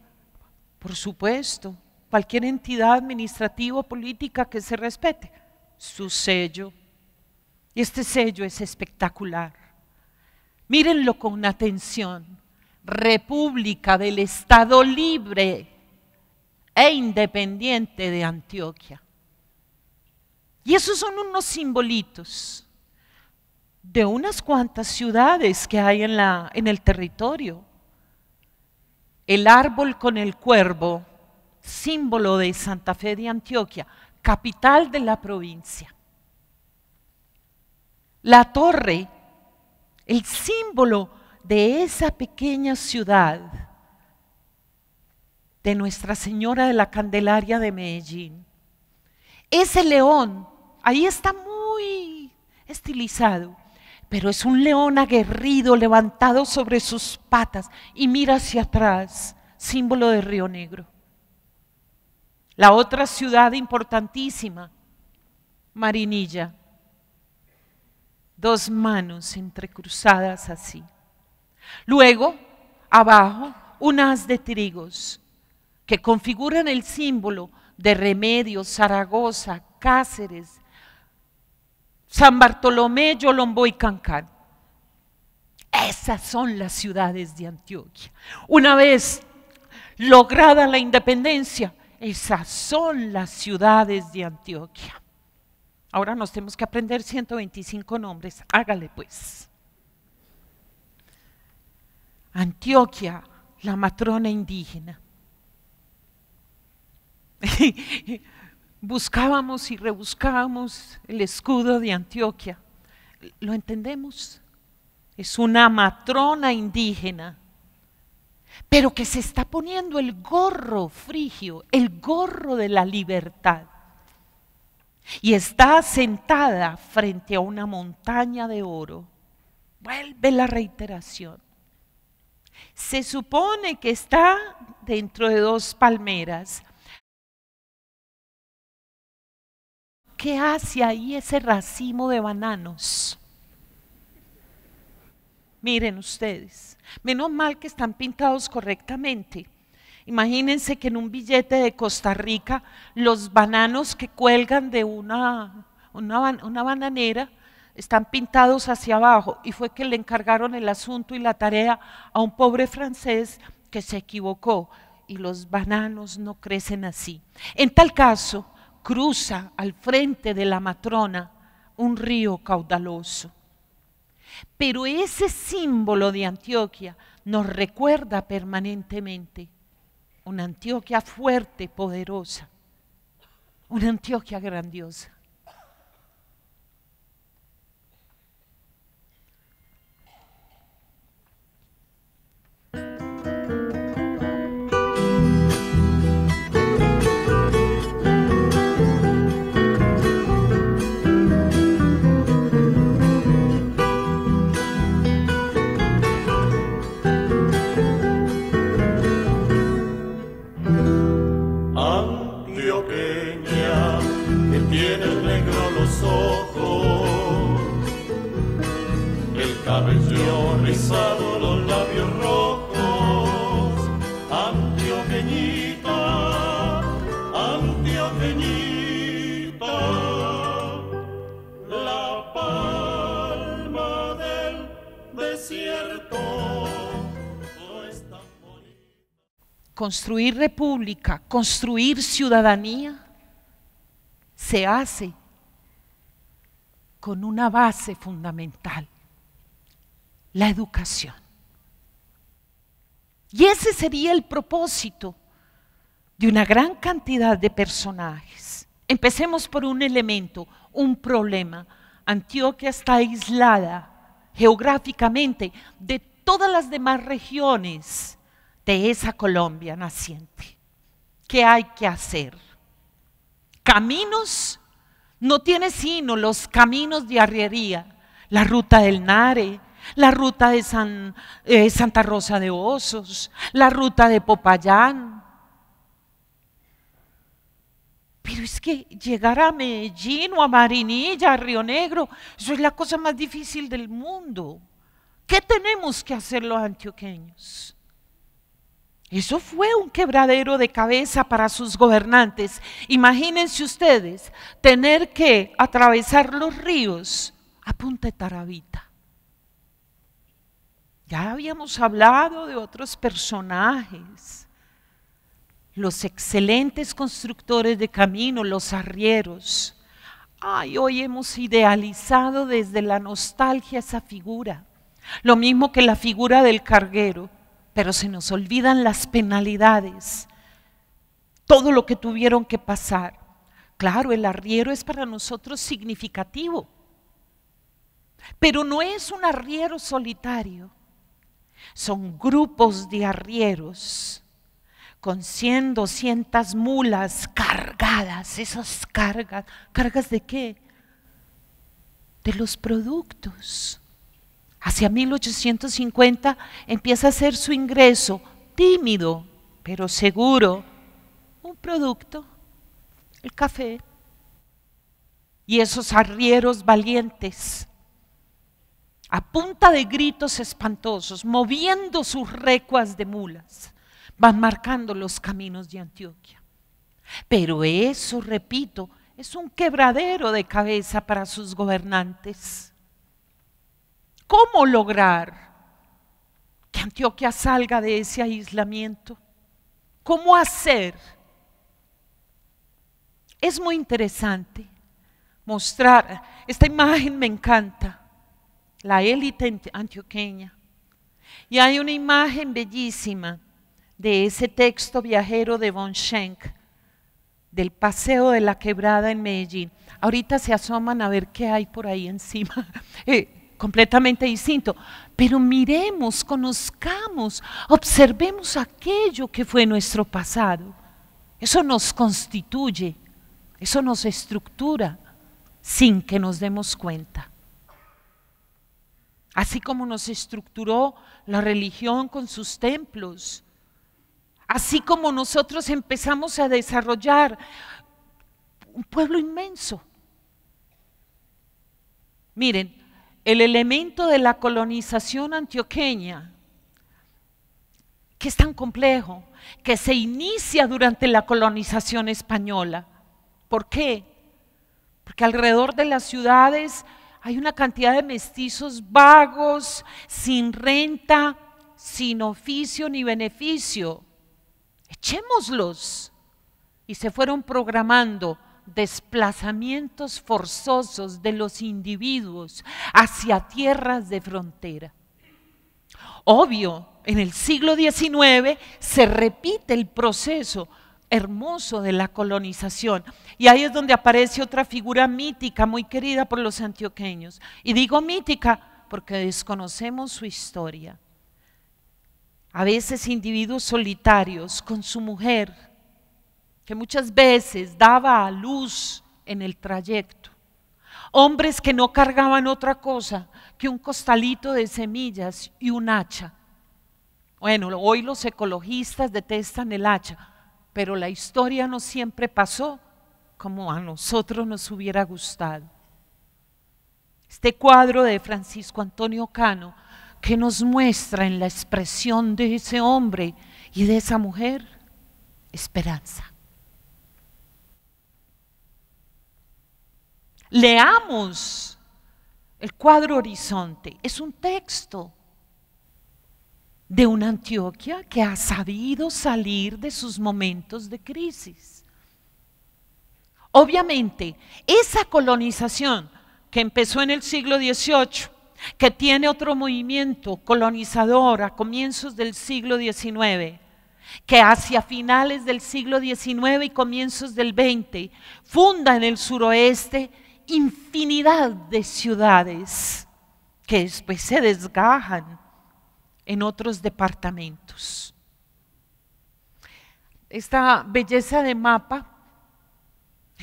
por supuesto, cualquier entidad administrativa o política que se respete, su sello. Y este sello es espectacular. Mírenlo con atención. República del Estado Libre e Independiente de Antioquia. Y esos son unos simbolitos de unas cuantas ciudades que hay en el territorio. El árbol con el cuervo, símbolo de Santa Fe de Antioquia, capital de la provincia. La torre, el símbolo de esa pequeña ciudad de Nuestra Señora de la Candelaria de Medellín. Ese león, ahí está muy estilizado, pero es un león aguerrido, levantado sobre sus patas y mira hacia atrás, símbolo de Río Negro. La otra ciudad importantísima, Marinilla, dos manos entrecruzadas así. Luego, abajo, un haz de trigos que configuran el símbolo de Remedios, Zaragoza, Cáceres, San Bartolomé, Yolombó y Cancán. Esas son las ciudades de Antioquia. Una vez lograda la independencia, esas son las ciudades de Antioquia. Ahora nos tenemos que aprender 125 nombres, hágale pues. Antioquia, la matrona indígena. Buscábamos y rebuscábamos el escudo de Antioquia. ¿Lo entendemos? Es una matrona indígena, pero que se está poniendo el gorro frigio, el gorro de la libertad. Y está sentada frente a una montaña de oro. Vuelve la reiteración. Se supone que está dentro de dos palmeras. ¿Qué hace ahí ese racimo de bananos? Miren ustedes, menos mal que están pintados correctamente. Imagínense que en un billete de Costa Rica los bananos que cuelgan de una bananera están pintados hacia abajo, y fue que le encargaron el asunto y la tarea a un pobre francés que se equivocó y los bananos no crecen así. En tal caso, cruza al frente de la matrona un río caudaloso. Pero ese símbolo de Antioquia nos recuerda permanentemente una Antioquia fuerte, poderosa, una Antioquia grandiosa. Antioqueña, que tienes negro los ojos, el cabello rizado, los labios rojos. Antioqueñita, antioqueñita, la palma del desierto. Construir república, construir ciudadanía, se hace con una base fundamental, la educación. Y ese sería el propósito de una gran cantidad de personajes. Empecemos por un elemento, un problema. Antioquia está aislada geográficamente de todas las demás regiones de esa Colombia naciente. ¿Qué hay que hacer? Caminos, no tiene sino los caminos de arriería, la ruta del Nare, la ruta de Santa Rosa de Osos, la ruta de Popayán. Pero es que llegar a Medellín o a Marinilla, a Río Negro, eso es la cosa más difícil del mundo. ¿Qué tenemos que hacer los antioqueños? Eso fue un quebradero de cabeza para sus gobernantes. Imagínense ustedes tener que atravesar los ríos a punta de tarabita. Ya habíamos hablado de otros personajes, los excelentes constructores de caminos, los arrieros. Ay, hoy hemos idealizado desde la nostalgia esa figura, lo mismo que la figura del carguero, pero se nos olvidan las penalidades, todo lo que tuvieron que pasar. Claro, el arriero es para nosotros significativo, pero no es un arriero solitario. Son grupos de arrieros con 100, 200 mulas cargadas. Esas cargas, ¿cargas de qué? De los productos. Hacia 1850 empieza a hacer su ingreso, tímido, pero seguro, un producto, el café. Y esos arrieros valientes, a punta de gritos espantosos, moviendo sus recuas de mulas, van marcando los caminos de Antioquia. Pero eso, repito, es un quebradero de cabeza para sus gobernantes. ¿Cómo lograr que Antioquia salga de ese aislamiento? ¿Cómo hacer? Es muy interesante mostrar, esta imagen me encanta, la élite antioqueña. Y hay una imagen bellísima de ese texto viajero de von Schenk, del paseo de la quebrada en Medellín. Ahorita se asoman a ver qué hay por ahí encima, completamente distinto. Pero miremos, conozcamos, observemos aquello que fue nuestro pasado. Eso nos constituye, eso nos estructura, sin que nos demos cuenta. Así como nos estructuró la religión con sus templos, así como nosotros empezamos a desarrollar un pueblo inmenso. Miren, el elemento de la colonización antioqueña, que es tan complejo, que se inicia durante la colonización española. ¿Por qué? Porque alrededor de las ciudades hay una cantidad de mestizos vagos, sin renta, sin oficio ni beneficio. Echémoslos. Y se fueron programando desplazamientos forzosos de los individuos hacia tierras de frontera. Obvio, en el siglo XIX se repite el proceso hermoso de la colonización, y ahí es donde aparece otra figura mítica muy querida por los antioqueños, y digo mítica porque desconocemos su historia. A veces individuos solitarios con su mujer, que muchas veces daba a luz en el trayecto, hombres que no cargaban otra cosa que un costalito de semillas y un hacha. Bueno, hoy los ecologistas detestan el hacha, pero la historia no siempre pasó como a nosotros nos hubiera gustado. Este cuadro de Francisco Antonio Cano, que nos muestra en la expresión de ese hombre y de esa mujer, esperanza. Leamos el cuadro Horizonte, es un texto de una Antioquia que ha sabido salir de sus momentos de crisis. Obviamente, esa colonización que empezó en el siglo XVIII, que tiene otro movimiento colonizador a comienzos del siglo XIX, que hacia finales del siglo XIX y comienzos del XX funda en el suroeste infinidad de ciudades que después se desgajan en otros departamentos. Esta belleza de mapa,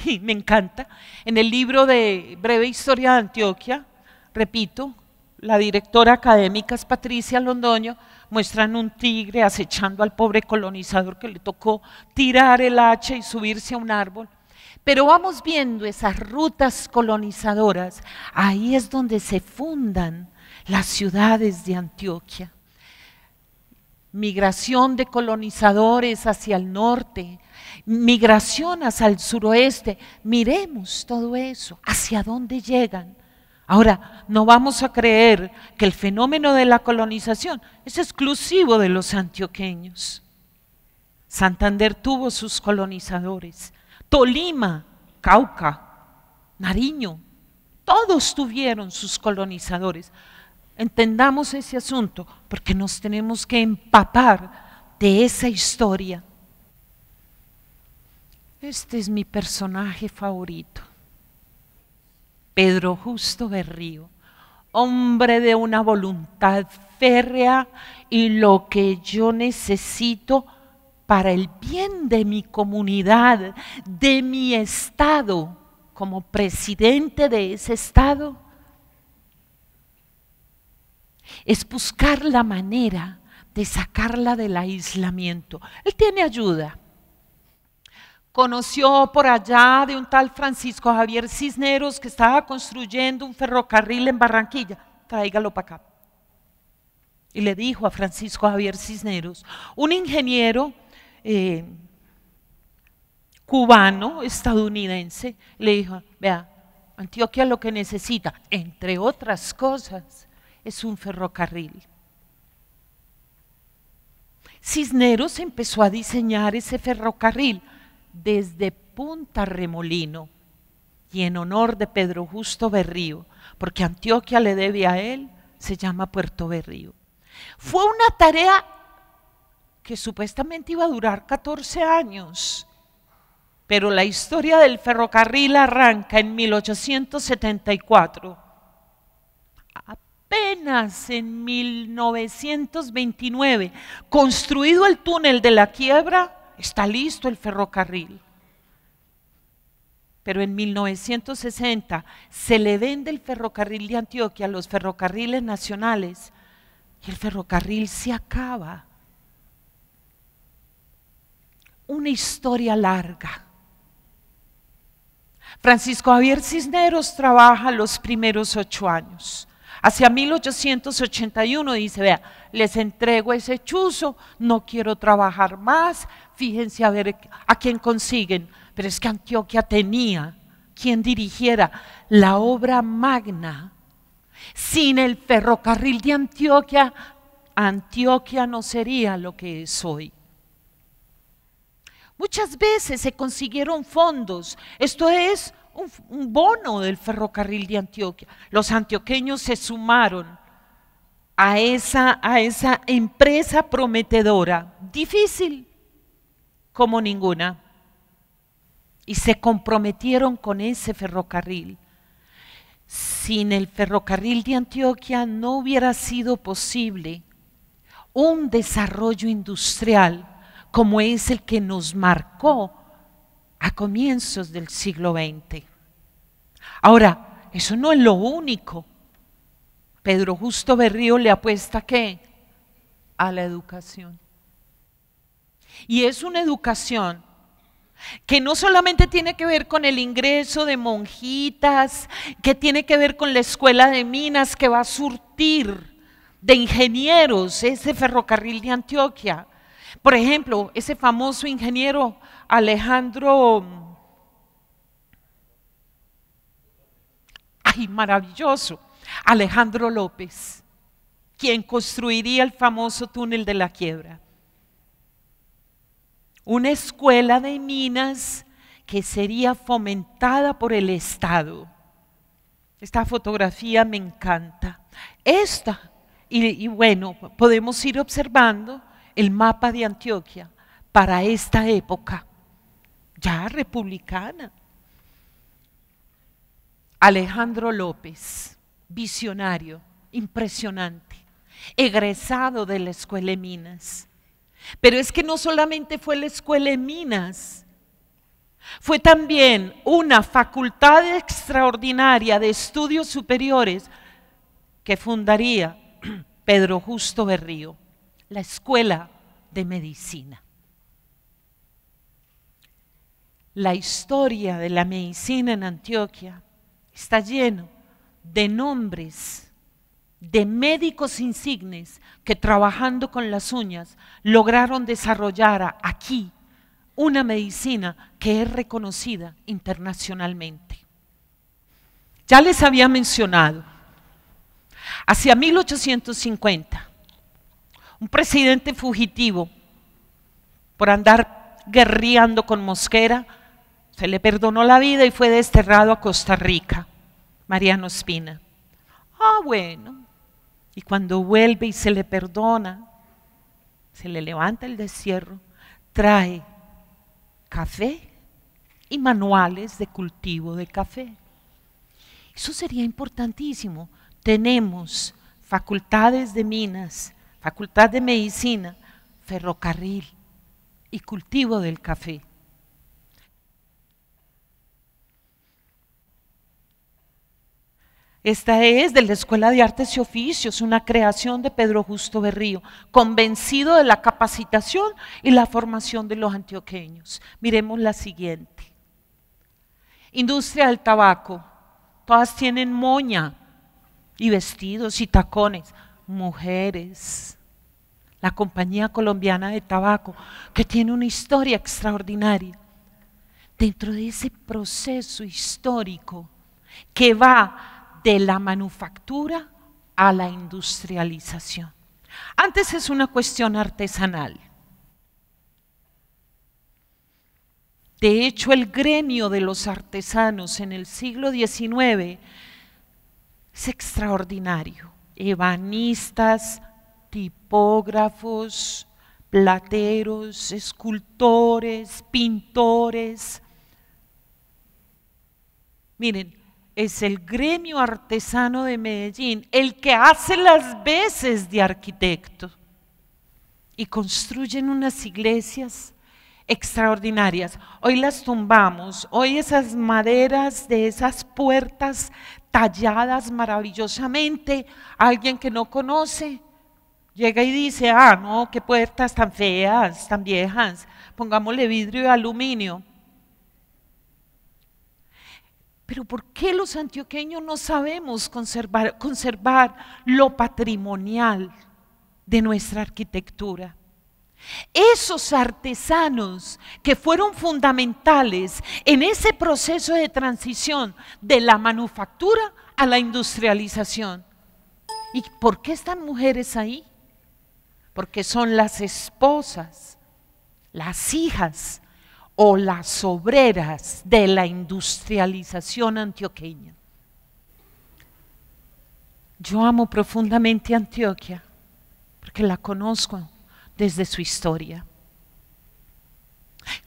y me encanta, en el libro de Breve Historia de Antioquia, repito, la directora académica es Patricia Londoño, muestran un tigre acechando al pobre colonizador que le tocó tirar el hacha y subirse a un árbol. Pero vamos viendo esas rutas colonizadoras, ahí es donde se fundan las ciudades de Antioquia. Migración de colonizadores hacia el norte, migración hacia el suroeste, miremos todo eso, hacia dónde llegan. Ahora, no vamos a creer que el fenómeno de la colonización es exclusivo de los antioqueños. Santander tuvo sus colonizadores, Tolima, Cauca, Nariño, todos tuvieron sus colonizadores. Entendamos ese asunto porque nos tenemos que empapar de esa historia. Este es mi personaje favorito. Pedro Justo Berrío, hombre de una voluntad férrea y lo que yo necesito para el bien de mi comunidad, de mi estado, como presidente de ese estado, es buscar la manera de sacarla del aislamiento. Él tiene ayuda. Conoció por allá de un tal Francisco Javier Cisneros que estaba construyendo un ferrocarril en Barranquilla, tráigalo para acá. Y le dijo a Francisco Javier Cisneros, un ingeniero cubano, estadounidense, le dijo, vea, Antioquia lo que necesita, entre otras cosas, es un ferrocarril. Cisneros empezó a diseñar ese ferrocarril desde Punta Remolino y en honor de Pedro Justo Berrío, porque Antioquia le debe a él, se llama Puerto Berrío. Fue una tarea que supuestamente iba a durar 14 años, pero la historia del ferrocarril arranca en 1874. Apenas en 1929, construido el túnel de la Quiebra, está listo el ferrocarril. Pero en 1960 se le vende el ferrocarril de Antioquia a los ferrocarriles nacionales y el ferrocarril se acaba. Una historia larga. Francisco Javier Cisneros trabaja los primeros 8 años. Hacia 1881 dice, vea, les entrego ese chuzo, no quiero trabajar más, fíjense a ver a quién consiguen. Pero es que Antioquia tenía quien dirigiera la obra magna. Sin el ferrocarril de Antioquia, Antioquia no sería lo que es hoy. Muchas veces se consiguieron fondos, esto es un bono del ferrocarril de Antioquia. Los antioqueños se sumaron a esa empresa prometedora, difícil como ninguna, y se comprometieron con ese ferrocarril. Sin el ferrocarril de Antioquia no hubiera sido posible un desarrollo industrial como es el que nos marcó a comienzos del siglo XX. Ahora, eso no es lo único. Pedro Justo Berrío le apuesta ¿qué? A la educación. Y es una educación que no solamente tiene que ver con el ingreso de monjitas, que tiene que ver con la escuela de minas que va a surtir de ingenieros ese ferrocarril de Antioquia. Por ejemplo, ese famoso ingeniero maravilloso, Alejandro López, quien construiría el famoso túnel de la Quiebra. Una escuela de minas que sería fomentada por el Estado. Esta fotografía me encanta. Y bueno, podemos ir observando el mapa de Antioquia para esta época, ya republicana. Alejandro López, visionario, impresionante, egresado de la Escuela de Minas. Pero es que no solamente fue la Escuela de Minas, fue también una facultad extraordinaria de estudios superiores que fundaría Pedro Justo Berrío, la Escuela de Medicina. La historia de la medicina en Antioquia está lleno de nombres de médicos insignes que trabajando con las uñas lograron desarrollar aquí una medicina que es reconocida internacionalmente. Ya les había mencionado, hacia 1850, un presidente fugitivo por andar guerreando con Mosquera, se le perdonó la vida y fue desterrado a Costa Rica, Mariano Espina. Bueno, y cuando vuelve y se le perdona, se le levanta el destierro, trae café y manuales de cultivo de café. Eso sería importantísimo. Tenemos facultades de minas, facultad de medicina, ferrocarril y cultivo del café. Esta es de la Escuela de Artes y Oficios, una creación de Pedro Justo Berrío, convencido de la capacitación y la formación de los antioqueños. Miremos la siguiente. Industria del tabaco, todas tienen moña y vestidos y tacones. Mujeres, la Compañía Colombiana de Tabaco, que tiene una historia extraordinaria. Dentro de ese proceso histórico que va de la manufactura a la industrialización. Antes es una cuestión artesanal. De hecho, el gremio de los artesanos en el siglo XIX es extraordinario. Ebanistas, tipógrafos, plateros, escultores, pintores. Miren, es el gremio artesano de Medellín el que hace las veces de arquitecto y construyen unas iglesias extraordinarias. Hoy las tumbamos, hoy esas maderas de esas puertas talladas maravillosamente, alguien que no conoce llega y dice, no, qué puertas tan feas, tan viejas, pongámosle vidrio y aluminio. Pero ¿por qué los antioqueños no sabemos conservar lo patrimonial de nuestra arquitectura? Esos artesanos que fueron fundamentales en ese proceso de transición de la manufactura a la industrialización. ¿Y por qué están mujeres ahí? Porque son las esposas, las hijas o las obreras de la industrialización antioqueña. Yo amo profundamente Antioquia porque la conozco desde su historia.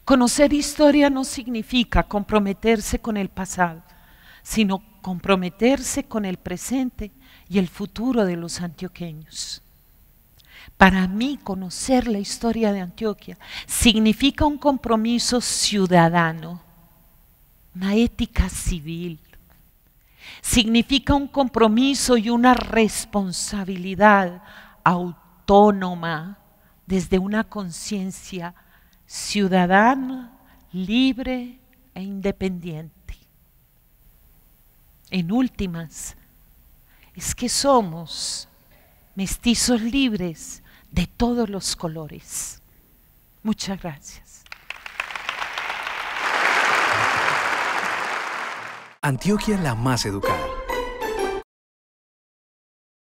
Conocer historia no significa comprometerse con el pasado, sino comprometerse con el presente y el futuro de los antioqueños. Para mí, conocer la historia de Antioquia significa un compromiso ciudadano, una ética civil. Significa un compromiso y una responsabilidad autónoma desde una conciencia ciudadana, libre e independiente. En últimas, es que somos mestizos libres de todos los colores. Muchas gracias. Antioquia la más educada.